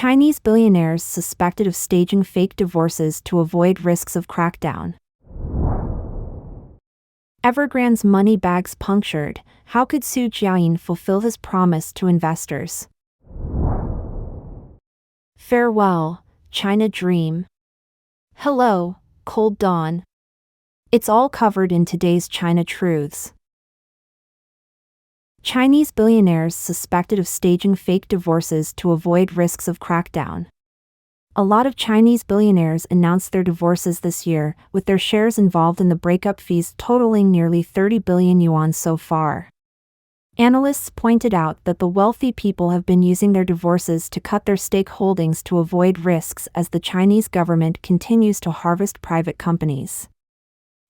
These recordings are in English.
Chinese billionaires suspected of staging fake divorces to avoid risks of crackdown. Evergrand's money bags punctured. How could Jiayin fulfill his promise to investors? Farewell, China Dream. Hello, Cold Dawn. It's all covered in today's China Truths. Chinese billionaires suspected of staging fake divorces to avoid risks of crackdown. A lot of Chinese billionaires announced their divorces this year, with their shares involved in the breakup fees totaling nearly 30 billion yuan so far. Analysts pointed out that the wealthy people have been using their divorces to cut their stake holdings to avoid risks as the Chinese government continues to harvest private companies.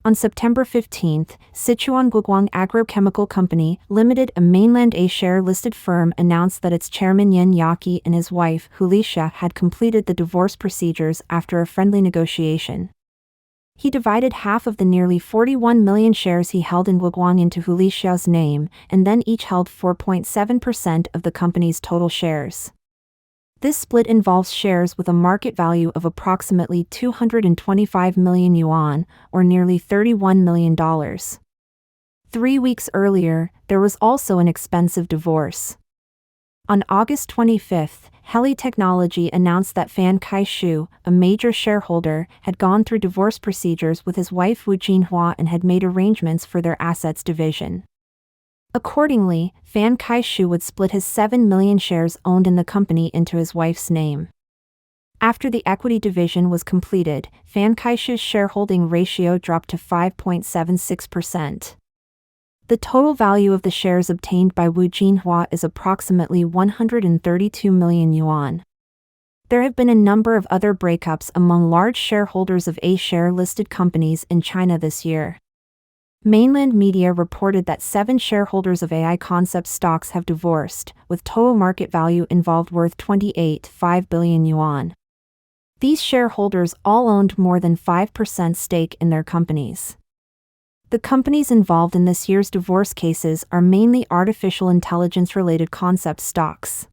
On September 15, Sichuan Guoguang Agrochemical Company Limited, a mainland A-share-listed firm, announced that its chairman Yin Yaqi and his wife, Hulisha, had completed the divorce procedures after a friendly negotiation. He divided half of the nearly 41 million shares he held in Guoguang into Hulisha's name, and then each held 4.7% of the company's total shares. This split involves shares with a market value of approximately 225 million yuan, or nearly $31 million. 3 weeks earlier, there was also an expensive divorce. On August 25, Heli Technology announced that Fan Kai-shu, a major shareholder, had gone through divorce procedures with his wife Wu Jinhua and had made arrangements for their assets division. Accordingly, Fan Kai-shu would split his 7 million shares owned in the company into his wife's name. After the equity division was completed, Fan Kai-shu's shareholding ratio dropped to 5.76%. The total value of the shares obtained by Wu Jinhua is approximately 132 million yuan. There have been a number of other breakups among large shareholders of A-share listed companies in China this year. Mainland media reported that 7 shareholders of AI concept stocks have divorced, with total market value involved worth 28.5 billion yuan. These shareholders all owned more than 5% stake in their companies. The companies involved in this year's divorce cases are mainly artificial intelligence-related concept stocks.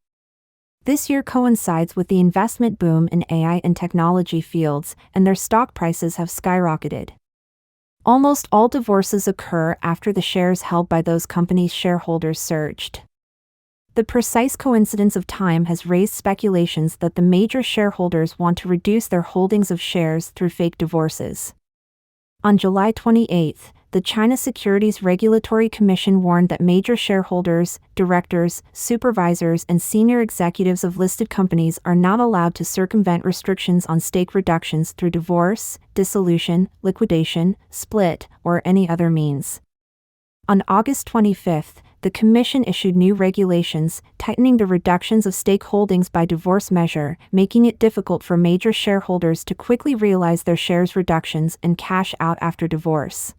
This year coincides with the investment boom in AI and technology fields, and their stock prices have skyrocketed. Almost all divorces occur after the shares held by those companies' shareholders surged. The precise coincidence of time has raised speculations that the major shareholders want to reduce their holdings of shares through fake divorces. On July 28, the China Securities Regulatory Commission warned that major shareholders, directors, supervisors, and senior executives of listed companies are not allowed to circumvent restrictions on stake reductions through divorce, dissolution, liquidation, split, or any other means. On August 25, the Commission issued new regulations, tightening the reductions of stake holdings by divorce measure, making it difficult for major shareholders to quickly realize their shares reductions and cash out after divorce.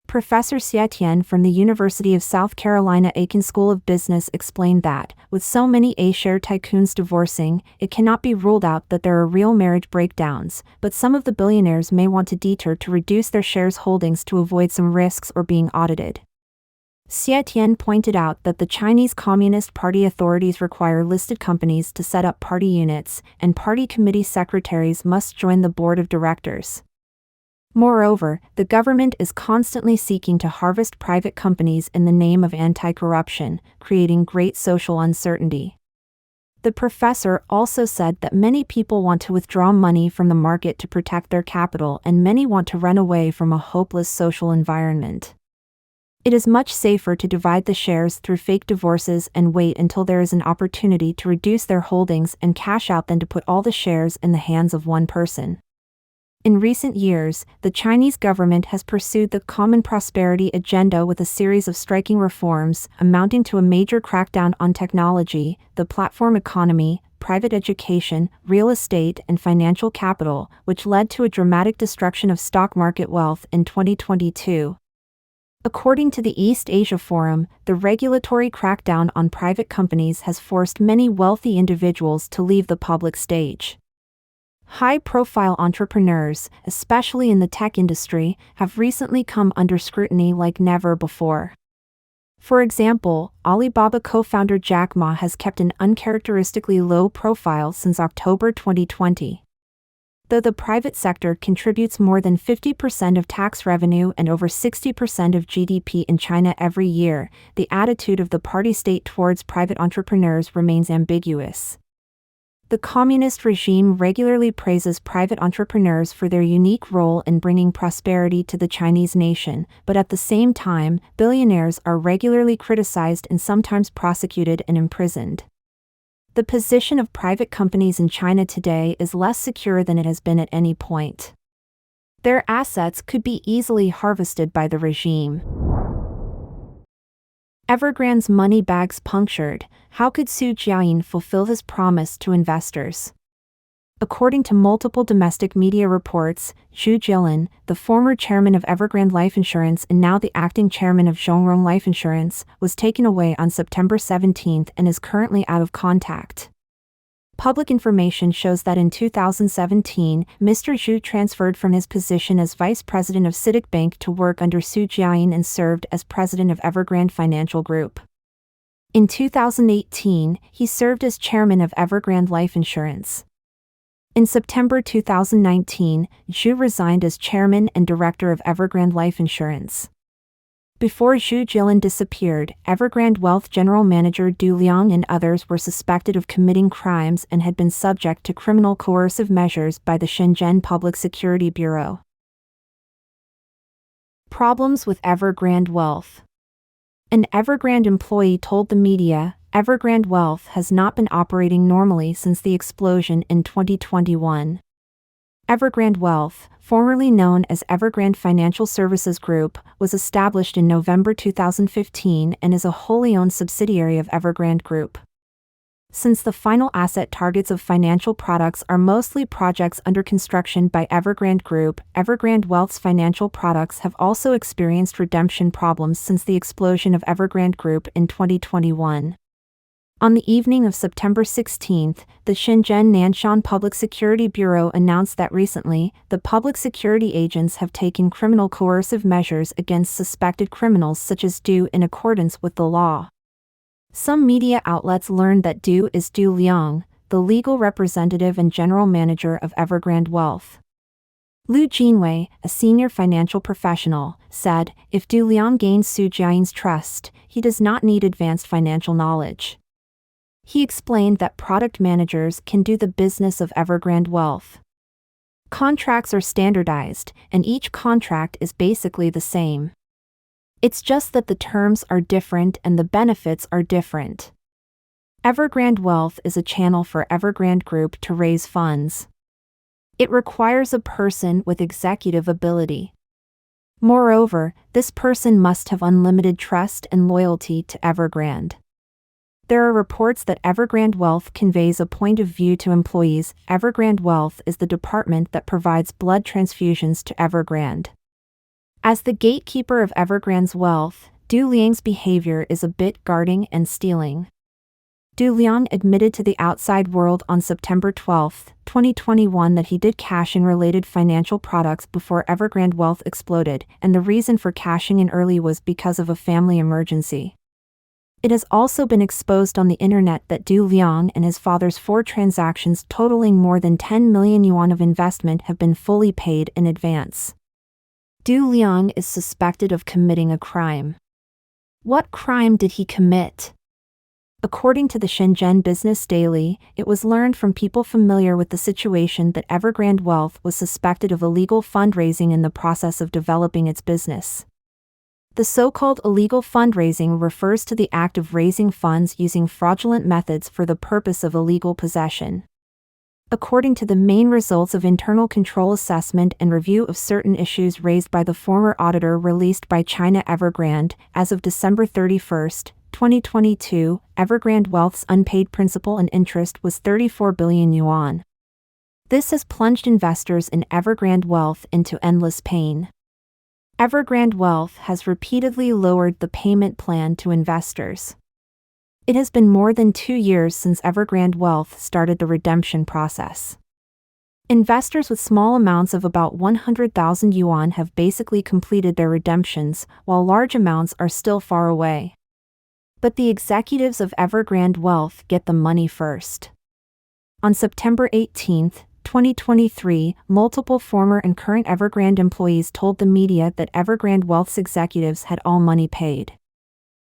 Professor Jiayin from the University of South Carolina Aiken School of Business explained that, with so many A-share tycoons divorcing, it cannot be ruled out that there are real marriage breakdowns, but some of the billionaires may want to deter to reduce their shares holdings to avoid some risks or being audited. Jiayin pointed out that the Chinese Communist Party authorities require listed companies to set up party units, and party committee secretaries must join the board of directors. Moreover, the government is constantly seeking to harvest private companies in the name of anti-corruption, creating great social uncertainty. The professor also said that many people want to withdraw money from the market to protect their capital, and many want to run away from a hopeless social environment. It is much safer to divide the shares through fake divorces and wait until there is an opportunity to reduce their holdings and cash out than to put all the shares in the hands of one person. In recent years, the Chinese government has pursued the Common Prosperity Agenda with a series of striking reforms, amounting to a major crackdown on technology, the platform economy, private education, real estate, and financial capital, which led to a dramatic destruction of stock market wealth in 2022. According to the East Asia Forum, the regulatory crackdown on private companies has forced many wealthy individuals to leave the public stage. High-profile entrepreneurs, especially in the tech industry, have recently come under scrutiny like never before. For example, Alibaba co-founder Jack Ma has kept an uncharacteristically low profile since October 2020. Though the private sector contributes more than 50% of tax revenue and over 60% of GDP in China every year, the attitude of the party state towards private entrepreneurs remains ambiguous. The communist regime regularly praises private entrepreneurs for their unique role in bringing prosperity to the Chinese nation, but at the same time, billionaires are regularly criticized and sometimes prosecuted and imprisoned. The position of private companies in China today is less secure than it has been at any point. Their assets could be easily harvested by the regime. Evergrand's money bags punctured. How could Jiayin fulfill his promise to investors? According to multiple domestic media reports, Jiayin, the former chairman of Evergrande Life Insurance and now the acting chairman of Zhongrong Life Insurance, was taken away on September 17 and is currently out of contact. Public information shows that in 2017, Mr. Zhu transferred from his position as vice president of CITIC Bank to work under Jiayin and served as president of Evergrand Financial Group. In 2018, he served as chairman of Evergrande Life Insurance. In September 2019, Zhu resigned as chairman and director of Evergrande Life Insurance. Before Jiayin disappeared, Evergrande Wealth general manager Du Liang and others were suspected of committing crimes and had been subject to criminal coercive measures by the Shenzhen Public Security Bureau. Problems with Evergrande Wealth. An Evergrande employee told the media, Evergrande Wealth has not been operating normally since the explosion in 2021. Evergrande Wealth, formerly known as Evergrand Financial Services Group, was established in November 2015 and is a wholly owned subsidiary of Evergrande Group. Since the final asset targets of financial products are mostly projects under construction by Evergrande Group, Evergrande Wealth's financial products have also experienced redemption problems since the explosion of Evergrande Group in 2021. On the evening of September 16, the Shenzhen Nanshan Public Security Bureau announced that recently, the public security agents have taken criminal coercive measures against suspected criminals such as Du in accordance with the law. Some media outlets learned that Du is Du Liang, the legal representative and general manager of Evergrande Wealth. Lu Jinwei, a senior financial professional, said, if Du Liang gains Jiayin's trust, he does not need advanced financial knowledge. He explained that product managers can do the business of Evergrande Wealth. Contracts are standardized, and each contract is basically the same. It's just that the terms are different and the benefits are different. Evergrande Wealth is a channel for Evergrande Group to raise funds. It requires a person with executive ability. Moreover, this person must have unlimited trust and loyalty to Evergrande. There are reports that Evergrande Wealth conveys a point of view to employees. Evergrande Wealth is the department that provides blood transfusions to Evergrande. As the gatekeeper of Evergrande's wealth, Du Liang's behavior is a bit guarding and stealing. Du Liang admitted to the outside world on September 12, 2021 that he did cash in related financial products before Evergrande Wealth exploded, and the reason for cashing in early was because of a family emergency. It has also been exposed on the internet that Du Liang and his father's 4 transactions totaling more than 10 million yuan of investment have been fully paid in advance. Du Liang is suspected of committing a crime. What crime did he commit? According to the Shenzhen Business Daily, it was learned from people familiar with the situation that Evergrande Wealth was suspected of illegal fundraising in the process of developing its business. The so-called illegal fundraising refers to the act of raising funds using fraudulent methods for the purpose of illegal possession. According to the main results of internal control assessment and review of certain issues raised by the former auditor released by China Evergrande, as of December 31, 2022, Evergrande Wealth's unpaid principal and interest was 34 billion yuan. This has plunged investors in Evergrande Wealth into endless pain. Evergrande Wealth has repeatedly lowered the payment plan to investors. It has been more than 2 years since Evergrande Wealth started the redemption process. Investors with small amounts of about 100,000 yuan have basically completed their redemptions, while large amounts are still far away. But the executives of Evergrande Wealth get the money first. On September 18, 2023, multiple former and current Evergrande employees told the media that Evergrande Wealth's executives had all money paid.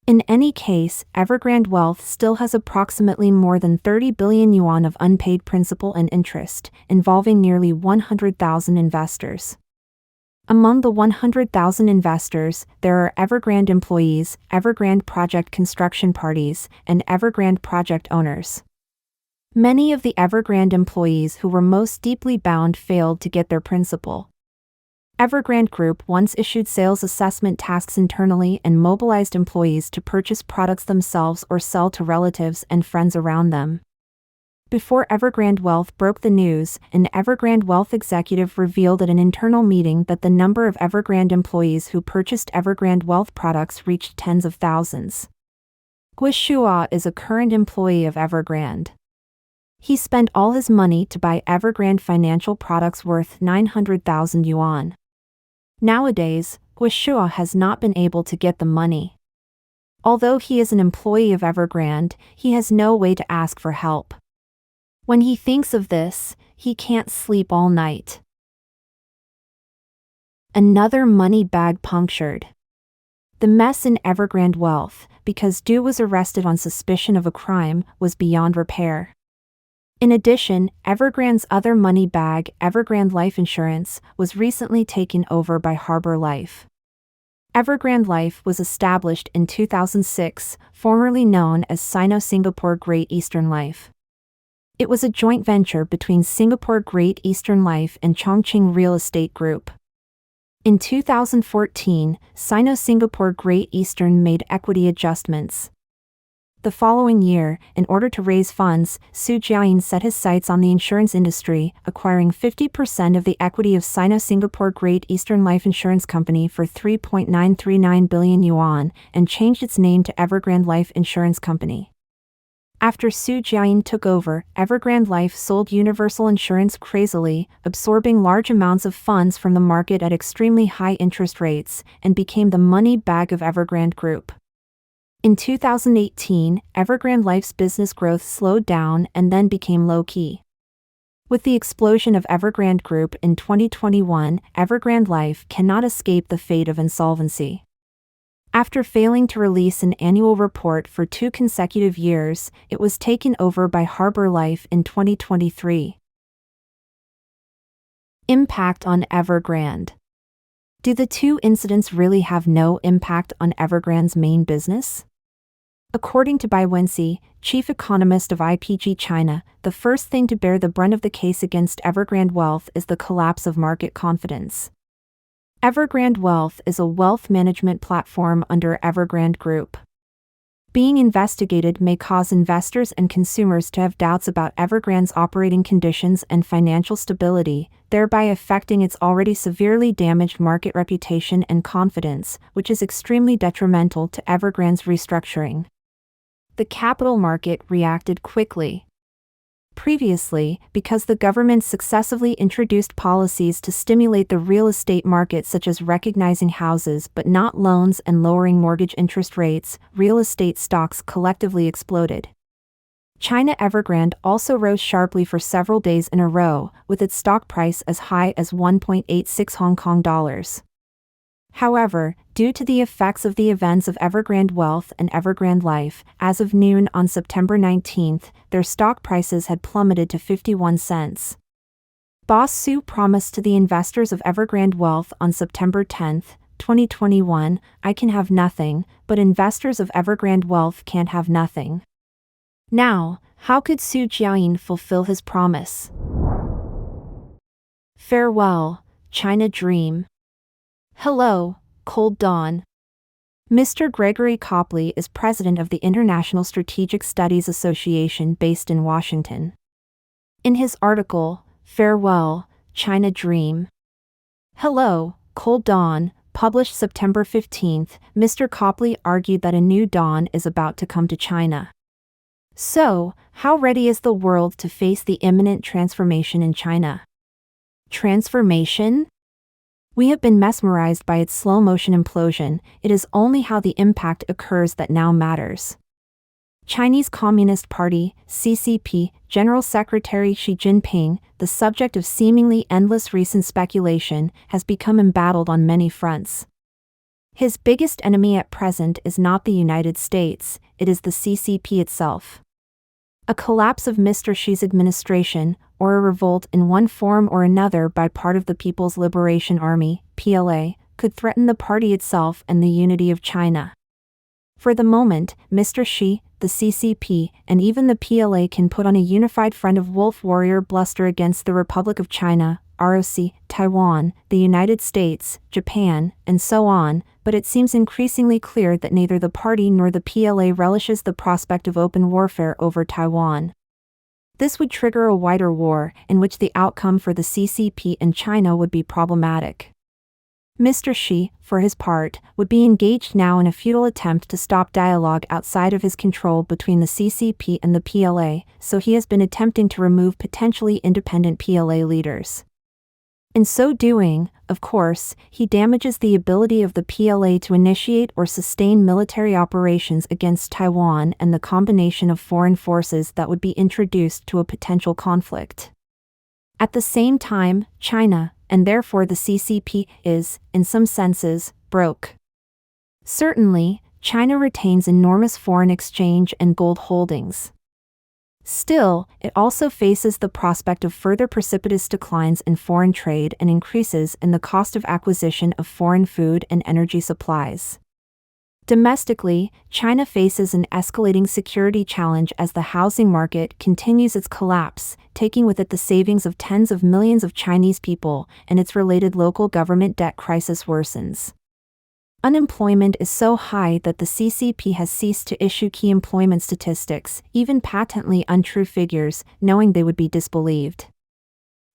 In any case, Evergrande Wealth still has approximately more than 30 billion yuan of unpaid principal and interest, involving nearly 100,000 investors. Among the 100,000 investors, there are Evergrande employees, Evergrande project construction parties, and Evergrande project owners. Many of the Evergrande employees who were most deeply bound failed to get their principal. Evergrande Group once issued sales assessment tasks internally and mobilized employees to purchase products themselves or sell to relatives and friends around them. Before Evergrande Wealth broke the news, an Evergrande Wealth executive revealed at an internal meeting that the number of Evergrande employees who purchased Evergrande Wealth products reached tens of thousands. Guishua is a current employee of Evergrande. He spent all his money to buy Evergrande financial products worth 900,000 yuan. Nowadays, Guishua has not been able to get the money. Although he is an employee of Evergrande, he has no way to ask for help. When he thinks of this, he can't sleep all night. Another money bag punctured. The mess in Evergrande Wealth, because Du was arrested on suspicion of a crime, was beyond repair. In addition, Evergrande's other money bag, Evergrande Life Insurance, was recently taken over by Harbor Life. Evergrande Life was established in 2006, formerly known as Sino-Singapore Great Eastern Life. It was a joint venture between Singapore Great Eastern Life and Chongqing Real Estate Group. In 2014, Sino-Singapore Great Eastern made equity adjustments. The following year, in order to raise funds, Jiayin set his sights on the insurance industry, acquiring 50% of the equity of Sino-Singapore Great Eastern Life Insurance Company for 3.939 billion yuan, and changed its name to Evergrande Life Insurance Company. After Jiayin took over, Evergrande Life sold universal insurance crazily, absorbing large amounts of funds from the market at extremely high interest rates, and became the money bag of Evergrande Group. In 2018, Evergrande Life's business growth slowed down and then became low-key. With the explosion of Evergrande Group in 2021, Evergrande Life cannot escape the fate of insolvency. After failing to release an annual report for 2 consecutive years, it was taken over by Harbor Life in 2023. Impact on Evergrande. Do the two incidents really have no impact on Evergrande's main business? According to Bai Wenxi, chief economist of IPG China, the first thing to bear the brunt of the case against Evergrande Wealth is the collapse of market confidence. Evergrande Wealth is a wealth management platform under Evergrande Group. Being investigated may cause investors and consumers to have doubts about Evergrande's operating conditions and financial stability, thereby affecting its already severely damaged market reputation and confidence, which is extremely detrimental to Evergrande's restructuring. The capital market reacted quickly. Previously, because the government successively introduced policies to stimulate the real estate market such as recognizing houses but not loans and lowering mortgage interest rates, real estate stocks collectively exploded. China Evergrande also rose sharply for several days in a row, with its stock price as high as 1.86 Hong Kong dollars. However, due to the effects of the events of Evergrande Wealth and Evergrande Life, as of noon on September 19, their stock prices had plummeted to 51 cents. Boss Su promised to the investors of Evergrande Wealth on September 10, 2021, "I can have nothing, but investors of Evergrande Wealth can't have nothing." Now, how could Jiayin fulfill his promise? Farewell, China Dream. Hello, Cold Dawn. Mr. Gregory Copley is president of the International Strategic Studies Association based in Washington. In his article, Farewell, China Dream. Hello, Cold Dawn, published September 15, Mr. Copley argued that a new dawn is about to come to China. So, how ready is the world to face the imminent transformation in China? Transformation? We have been mesmerized by its slow-motion implosion. It is only how the impact occurs that now matters. Chinese Communist Party, CCP, General Secretary Xi Jinping, the subject of seemingly endless recent speculation, has become embattled on many fronts. His biggest enemy at present is not the United States, it is the CCP itself. A collapse of Mr. Xi's administration, or a revolt in one form or another by part of the People's Liberation Army, PLA, could threaten the party itself and the unity of China. For the moment, Mr. Xi, the CCP, and even the PLA can put on a unified front of wolf warrior bluster against the Republic of China, ROC, Taiwan, the United States, Japan, and so on, but it seems increasingly clear that neither the party nor the PLA relishes the prospect of open warfare over Taiwan. This would trigger a wider war, in which the outcome for the CCP and China would be problematic. Mr. Xi, for his part, would be engaged now in a futile attempt to stop dialogue outside of his control between the CCP and the PLA, so he has been attempting to remove potentially independent PLA leaders. In so doing, of course, he damages the ability of the PLA to initiate or sustain military operations against Taiwan and the combination of foreign forces that would be introduced to a potential conflict. At the same time, China, and therefore the CCP, is, in some senses, broke. Certainly, China retains enormous foreign exchange and gold holdings. Still, it also faces the prospect of further precipitous declines in foreign trade and increases in the cost of acquisition of foreign food and energy supplies. Domestically, China faces an escalating security challenge as the housing market continues its collapse, taking with it the savings of tens of millions of Chinese people, and its related local government debt crisis worsens. Unemployment is so high that the CCP has ceased to issue key employment statistics, even patently untrue figures, knowing they would be disbelieved.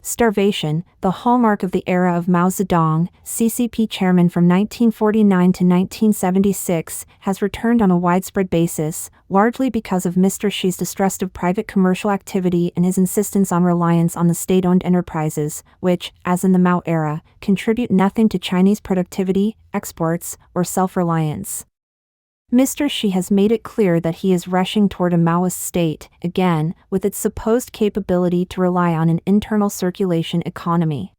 Starvation, the hallmark of the era of Mao Zedong, CCP chairman from 1949 to 1976, has returned on a widespread basis, largely because of Mr. Xi's distrust of private commercial activity and his insistence on reliance on the state-owned enterprises, which, as in the Mao era, contribute nothing to Chinese productivity, exports, or self-reliance. Mr. Xi has made it clear that he is rushing toward a Maoist state, again, with its supposed capability to rely on an internal circulation economy.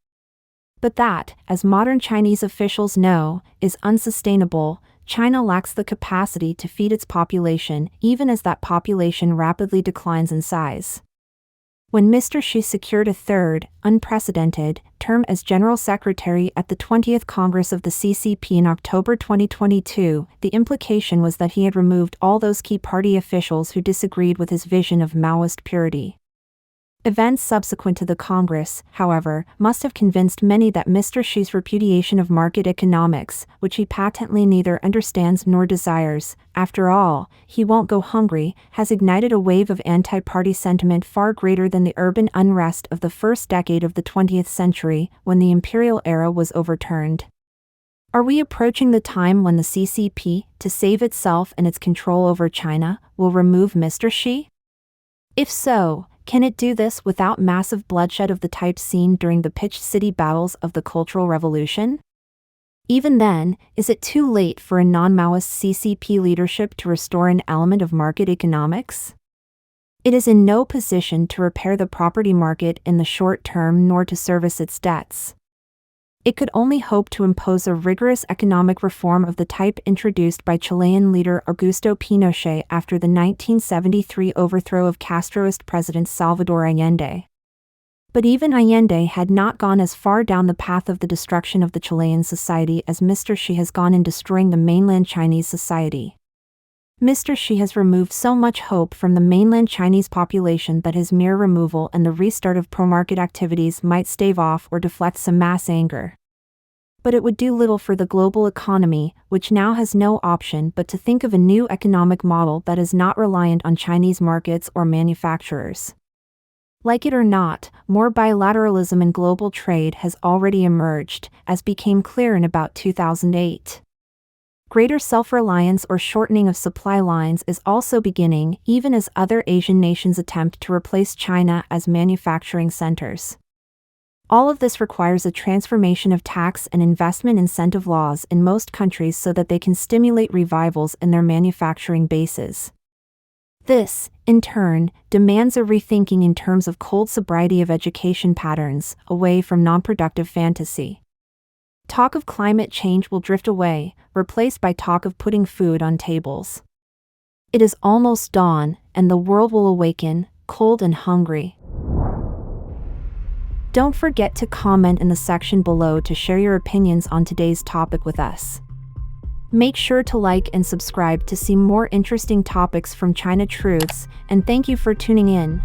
But that, as modern Chinese officials know, is unsustainable. China lacks the capacity to feed its population, even as that population rapidly declines in size. When Mr. Xi secured a third, unprecedented, term as General Secretary at the 20th Congress of the CCP in October 2022, the implication was that he had removed all those key party officials who disagreed with his vision of Maoist purity. Events subsequent to the Congress, however, must have convinced many that Mr. Xi's repudiation of market economics, which he patently neither understands nor desires, after all, he won't go hungry, has ignited a wave of anti-party sentiment far greater than the urban unrest of the first decade of the 20th century, when the imperial era was overturned. Are we approaching the time when the CCP, to save itself and its control over China, will remove Mr. Xi? If so, can it do this without massive bloodshed of the type seen during the pitched city battles of the Cultural Revolution? Even then, is it too late for a non-Maoist CCP leadership to restore an element of market economics? It is in no position to repair the property market in the short term nor to service its debts. It could only hope to impose a rigorous economic reform of the type introduced by Chilean leader Augusto Pinochet after the 1973 overthrow of Castroist President Salvador Allende. But even Allende had not gone as far down the path of the destruction of the Chilean society as Mr. Xi has gone in destroying the mainland Chinese society. Mr. Xi has removed so much hope from the mainland Chinese population that his mere removal and the restart of pro-market activities might stave off or deflect some mass anger. But it would do little for the global economy, which now has no option but to think of a new economic model that is not reliant on Chinese markets or manufacturers. Like it or not, more bilateralism in global trade has already emerged, as became clear in about 2008. Greater self-reliance or shortening of supply lines is also beginning, even as other Asian nations attempt to replace China as manufacturing centers. All of this requires a transformation of tax and investment incentive laws in most countries so that they can stimulate revivals in their manufacturing bases. This, in turn, demands a rethinking in terms of cold sobriety of education patterns, away from non-productive fantasy. Talk of climate change will drift away, replaced by talk of putting food on tables. It is almost dawn, and the world will awaken, cold and hungry. Don't forget to comment in the section below to share your opinions on today's topic with us. Make sure to like and subscribe to see more interesting topics from China Truths, and thank you for tuning in.